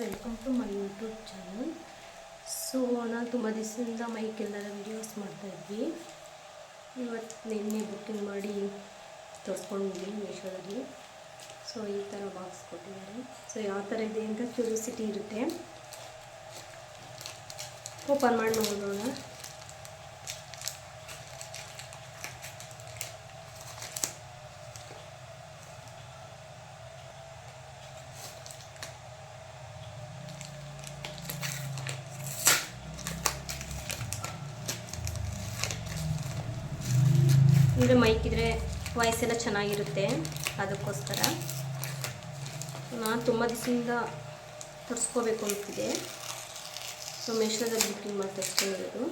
Welcome to my YouTube channel. So ನಾನು ತುಂಬ ದಿವಸದಿಂದ ಮೈಕೆಲ್ಲರ ವೀಡಿಯೋಸ್ ಮಾಡ್ತಾಯಿದ್ವಿ. ಇವತ್ತು ನಿನ್ನೆ ಬುಕ್ಕಿಂಗ್ ಮಾಡಿ ತರಿಸ್ಕೊಂಡಿದ್ದೀನಿ ಮೀಶೋದಲ್ಲಿ. ಸೊ ಈ ಥರ ಬಾಕ್ಸ್ ಕೊಟ್ಟಿದ್ದಾರೆ. ಸೊ ಯಾವ ಥರ ಇದೆ ಅಂತ ಕ್ಯೂರಿಯಾಸಿಟಿ ಇರುತ್ತೆ, ಓಪನ್ ಮಾಡಿ ನೋಡೋಣ. ಅಂದರೆ ಮೈಕ್ ಇದ್ದರೆ ವಾಯ್ಸ್ ಎಲ್ಲ ಚೆನ್ನಾಗಿರುತ್ತೆ, ಅದಕ್ಕೋಸ್ಕರ ನಾನು ತುಂಬ ದಿವಸದಿಂದ ತರಿಸ್ಕೋಬೇಕು ಅಂತಿದೆ. ಸೊ ಮೀಶೋದಲ್ಲಿ ಬುಕ್ಕಿಂಗ್ ಮಾಡಿ ತರಿಸ್ಕೊಂಡಿರೋದು.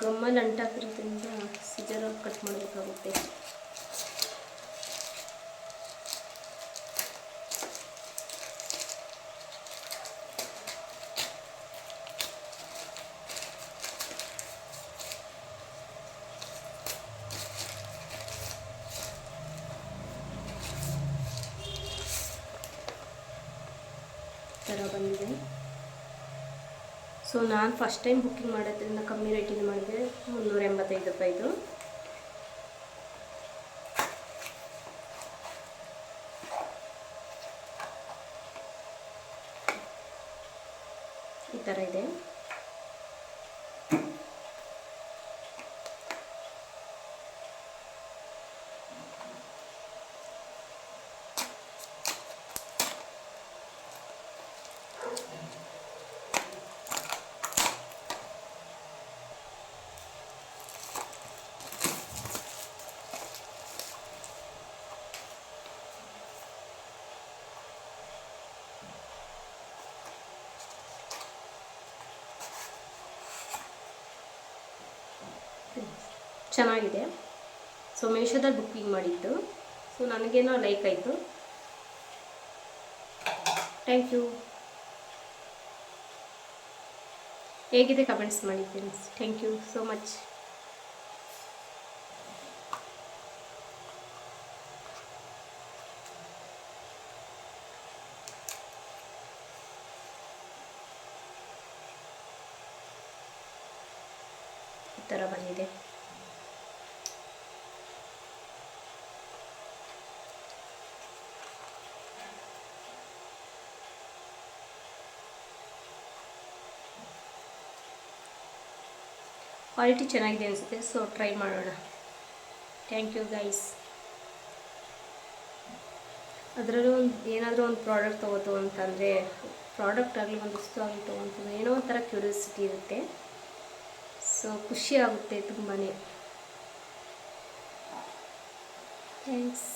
ಗಮ್ಮಲ್ಲಿ ಅಂಟಾಕಿರೋದ್ರಿಂದ ಸಿಜರಲ್ಲಿ ಕಟ್ ಮಾಡಬೇಕಾಗುತ್ತೆ. ಥರ ಬಂದಿದೆ. ಸೊ ನಾನು ಫಸ್ಟ್ ಟೈಮ್ ಬುಕ್ಕಿಂಗ್ ಮಾಡೋದ್ರಿಂದ ಕಮ್ಮಿ ರೇಟಿಂದ ಮಾಡಿದೆ, 385 ರೂಪಾಯಿದು. ಈ ಥರ ಇದೆ. ಚೆನ್ನಾಗಿದೆ. ಸೊ ಮೀಶೋದಲ್ಲಿ ಬುಕ್ಕಿಂಗ್ ಮಾಡಿದ್ದು. ಸೊ ನನಗೇನೋ ಲೈಕ್ ಆಯಿತು. Thank you. ಹೇಗಿದೆ ಕಮೆಂಟ್ಸ್ ಮಾಡಿ friends. Thank you so much. ಈ ಥರ ಬಂದಿದೆ. ಕ್ವಾಲಿಟಿ ಚೆನ್ನಾಗಿದೆ ಅನಿಸುತ್ತೆ. ಸೊ ಟ್ರೈ ಮಾಡೋಣ. Thank you guys. ಅದರಲ್ಲೂ ಏನಾದರೂ ಒಂದು ಪ್ರಾಡಕ್ಟ್ ತೊಗೋತು ಅಂತಂದರೆ, ಪ್ರಾಡಕ್ಟ್ ಆಗಲಿ ಒಂದು ವಸ್ತು ಆಗಲಿ ತೊಗೊತಂದ್ರೆ ಏನೋ ಒಂಥರ ಕ್ಯೂರಿಯಾಸಿಟಿ ಇರುತ್ತೆ. ಸೊ ಖುಷಿ ಆಗುತ್ತೆ ತುಂಬಾ. ಥ್ಯಾಂಕ್ಸ್.